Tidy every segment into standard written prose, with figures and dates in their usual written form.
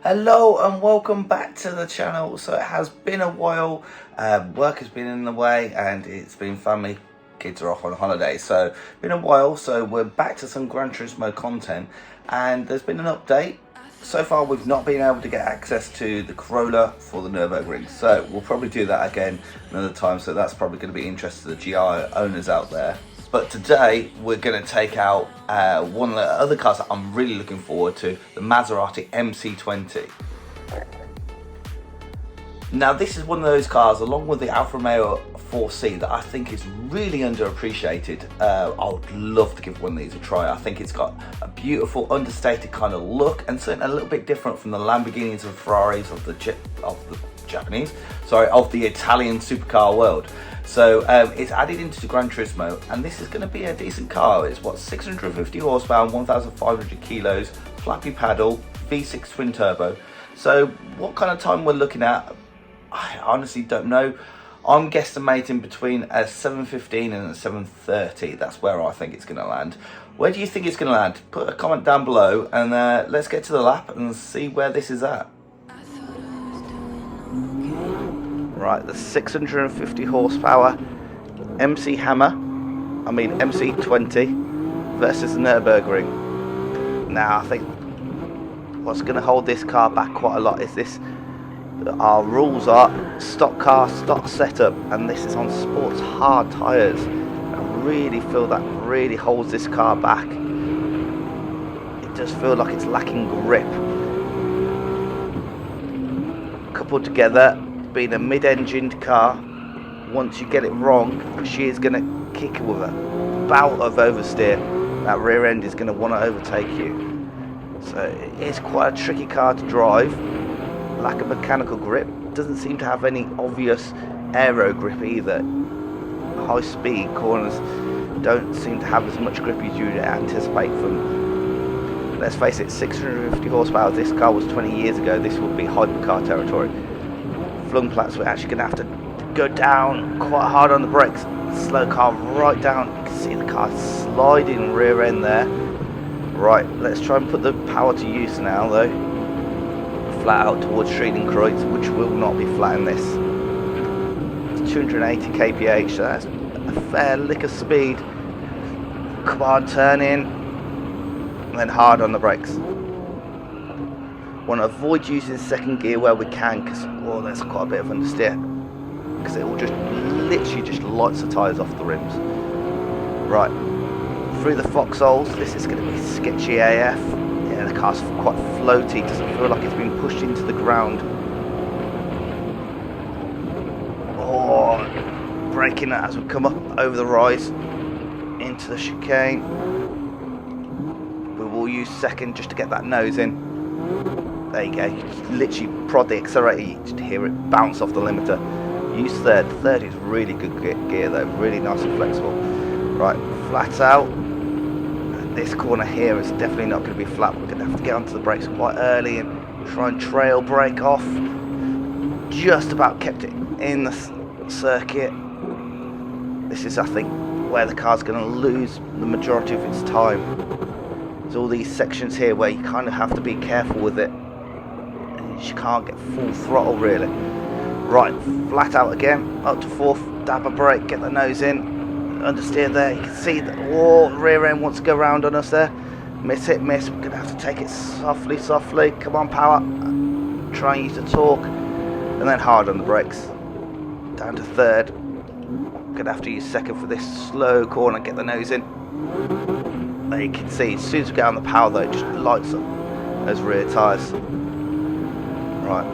Hello and welcome back to the channel. So it has been a while, work has been in the way and it's been family, kids are off on holiday, so it's been a while. So we're back to some Gran Turismo content and there's been an update. So far we've not been able to get access to the Corolla for the Nürburgring, so we'll probably do that again another time, so that's probably going to be interest to the GR owners out there. But today we're going to take out one of the other cars that I'm really looking forward to, the Maserati MC20. Now this is one of those cars, along with the Alfa Romeo 4C, that I think is really underappreciated. I would love to give one of these a try. I think it's got a beautiful, understated kind of look, and certainly a little bit different from the Lamborghinis and Ferraris of the Italian supercar world. So it's added into the Gran Turismo, and this is going to be a decent car. It's what, 650 horsepower, 1,500 kilos, flappy paddle, V6 twin turbo. So what kind of time we're looking at, I honestly don't know. I'm guesstimating between a 7:15 and a 7:30. That's where I think it's going to land. Where do you think it's going to land? Put a comment down below, and let's get to the lap and see where this is at. Right, the 650 horsepower MC20 versus the Nürburgring. Now I think what's going to hold this car back quite a lot is this. Our rules are stock car, stock setup, and this is on sports hard tyres. I really feel that really holds this car back. It does feel like it's lacking grip. Coupled together, being a mid-engined car, once you get it wrong, she is going to kick with a bout of oversteer. That rear end is going to want to overtake you. So it is quite a tricky car to drive. Lack of mechanical grip, doesn't seem to have any obvious aero grip either. High speed corners don't seem to have as much grip as you'd anticipate from, let's face it, 650 horsepower. This car was 20 years ago. This would be hypercar territory. Flung flats, we're actually going to have to go down quite hard on the brakes. Slow car right down. You can see the car sliding rear end there. Right, let's try and put the power to use now though. Flat out towards Schiedenkreuz, which will not be flat in this. It's 280 kph, so that's a fair lick of speed. Come on, turn in, and then hard on the brakes. Want to avoid using second gear where we can, because there's quite a bit of understeer, because it will just literally just lights the tyres off the rims. Right, through the foxholes, this is going to be sketchy AF. Yeah, the car's quite floaty, doesn't feel like it's been pushed into the ground. Oh, braking it as we come up over the rise into the chicane. We will use second just to get that nose in. There you go, you literally prod the accelerator, you just hear it bounce off the limiter. Use third. Third is really good gear though, really nice and flexible. Right, flat out. This corner here is definitely not going to be flat. We're going to have to get onto the brakes quite early and try and trail brake off. Just about kept it in the circuit. This is, I think, where the car's going to lose the majority of its time. There's all these sections here where you kind of have to be careful with it. And you can't get full throttle really. Right, flat out again, up to fourth, dab a brake, get the nose in. Understeer there, you can see that rear end wants to go round on us there. Miss it, miss. We're going to have to take it softly. Come on, power. Try and use the torque. And then hard on the brakes. Down to third. Going to have to use second for this slow corner, get the nose in. There you can see, as soon as we get on the power though, it just lights up those rear tyres. Right,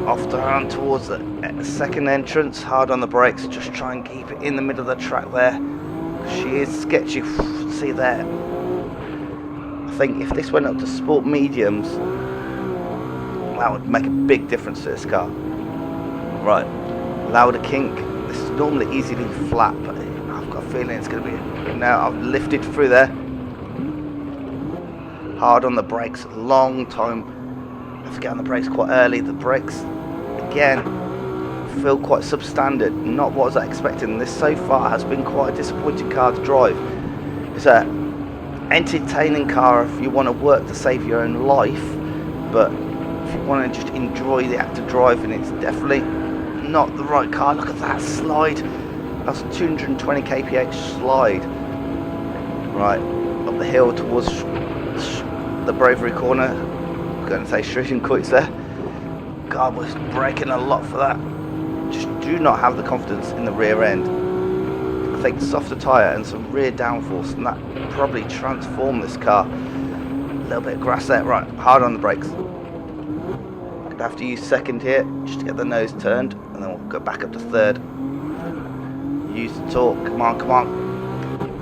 off down towards the second entrance, hard on the brakes, just try and keep it in the middle of the track there. She is sketchy, see there. I think if this went up to sport mediums, that would make a big difference to this car. Right, louder kink. This is normally easily flat, but I've got a feeling it's going to be, now I've lifted through there. Hard on the brakes, long time. Have to get on the brakes quite early. The brakes, again, feel quite substandard. Not what I was expecting. This so far has been quite a disappointing car to drive. It's an entertaining car if you want to work to save your own life, but if you want to just enjoy the act of driving, it's definitely not the right car. Look at that slide. That's a 220 kph slide. Right, up the hill towards the Bravery corner. I'm going to say shooting quits there. God, we're braking a lot for that. Just do not have the confidence in the rear end. I think softer tyre and some rear downforce, and that probably transformed this car. A little bit of grass there. Right, hard on the brakes. Gonna have to use second here just to get the nose turned, and then we'll go back up to third. Use the torque. Come on, come on.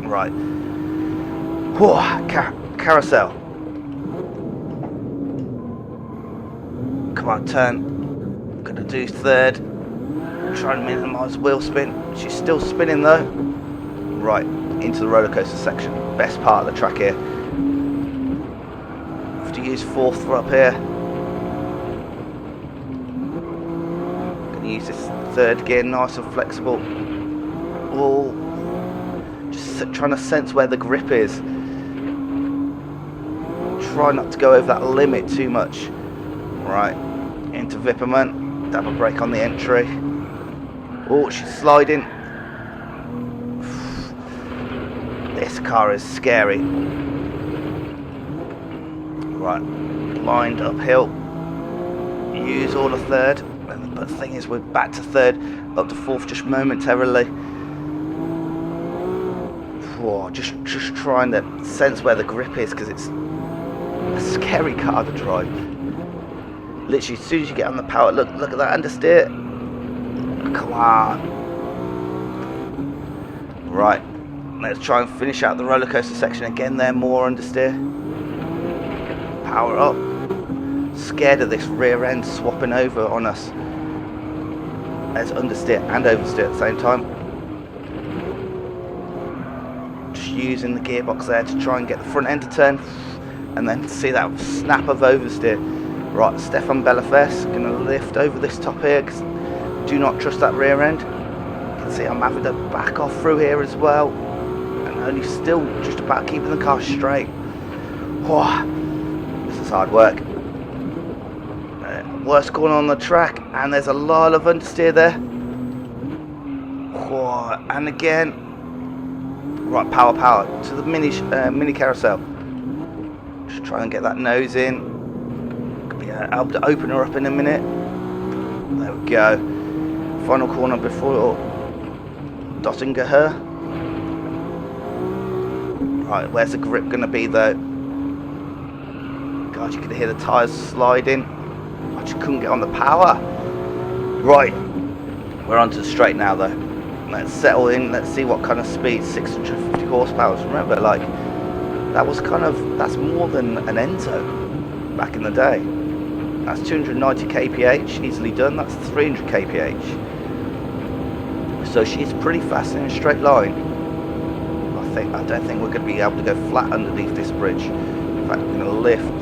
Right. Whoa, carousel. Come on, turn. Gonna do third. Try and minimise wheel spin. She's still spinning though. Right, into the roller coaster section. Best part of the track here. Have to use fourth for up here. Gonna use this third gear, nice and flexible. Oh, just trying to sense where the grip is. Try not to go over that limit too much. Right, into Vipperman. Double brake on the entry. Oh, she's sliding. This car is scary. Right, lined uphill. Use all of third. But the thing is, we're back to third, up to fourth just momentarily. Whoa, just trying to sense where the grip is, because it's a scary car to drive. Literally, as soon as you get on the power, look at that understeer. Come on. Right, let's try and finish out the roller coaster section again there, more understeer. Power up. Scared of this rear end swapping over on us. Let's understeer and oversteer at the same time. Just using the gearbox there to try and get the front end to turn, and then see that snap of oversteer. Right, Stefan Bellafes, gonna lift over this top here, because do not trust that rear end. You can see I'm having to back off through here as well, and only still just about keeping the car straight. Whoa, this is hard work. Worst corner on the track, and there's a lot of understeer there. Whoa, and again. Right, power to the mini carousel. Just try and get that nose in. I'll open her up in a minute. There we go. Final corner before Dottinger her. Right, where's the grip going to be though? God, you could hear the tyres sliding. I just couldn't get on the power. Right, we're onto the straight now though. Let's settle in. Let's see what kind of speed. 650 horsepower. Remember, like that's more than an Enzo back in the day. That's 290 kph, easily done. That's 300 kph. So she's pretty fast in a straight line. I don't think we're going to be able to go flat underneath this bridge. In fact, we're going to lift.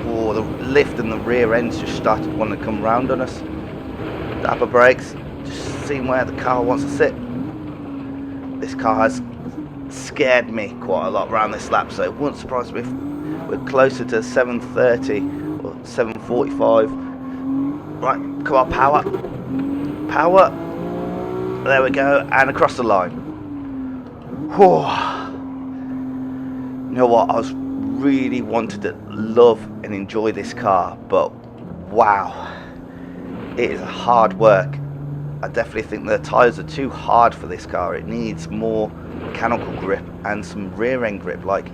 Oh, the lift and the rear ends just started wanting to come round on us. The upper brakes, just seeing where the car wants to sit. This car has scared me quite a lot around this lap, so it wouldn't surprise me if we're closer to 730 or 745. Right, come on, power. There we go, and across the line. Whew. You know what, I was really wanted to love and enjoy this car, but wow, it is hard work. I definitely think the tyres are too hard for this car. It needs more mechanical grip and some rear end grip. Like,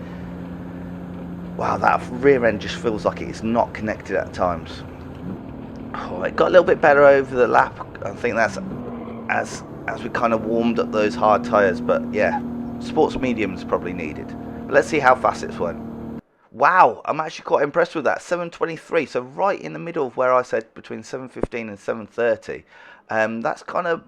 wow, that rear end just feels like it is not connected at times. Oh, it got a little bit better over the lap. I think that's as we kind of warmed up those hard tyres, but yeah, sports medium is probably needed. But let's see how fast it's went. Wow, I'm actually quite impressed with that. 723, so right in the middle of where I said between 715 and 730. That's kind of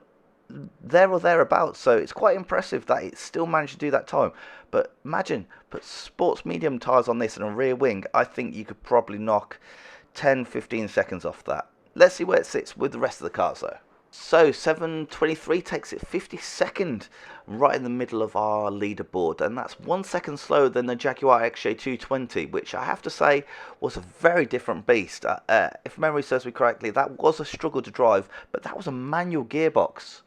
there or thereabouts, so it's quite impressive that it still managed to do that time. But imagine, put sports medium tyres on this and a rear wing, I think you could probably knock 10-15 seconds off that. Let's see where it sits with the rest of the cars though. So 7:23 takes it 52nd, right in the middle of our leaderboard, and that's 1 second slower than the Jaguar XJ220, which I have to say was a very different beast. If memory serves me correctly, that was a struggle to drive, but that was a manual gearbox.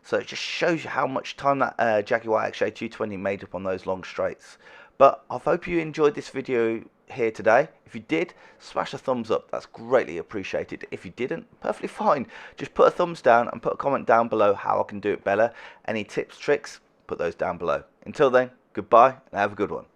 So it just shows you how much time that Jaguar XJ220 made up on those long straights. But I hope you enjoyed this video here today. If you did, smash a thumbs up. That's greatly appreciated. If you didn't, perfectly fine. Just put a thumbs down and put a comment down below how I can do it better. Any tips, tricks, put those down below. Until then, goodbye and have a good one.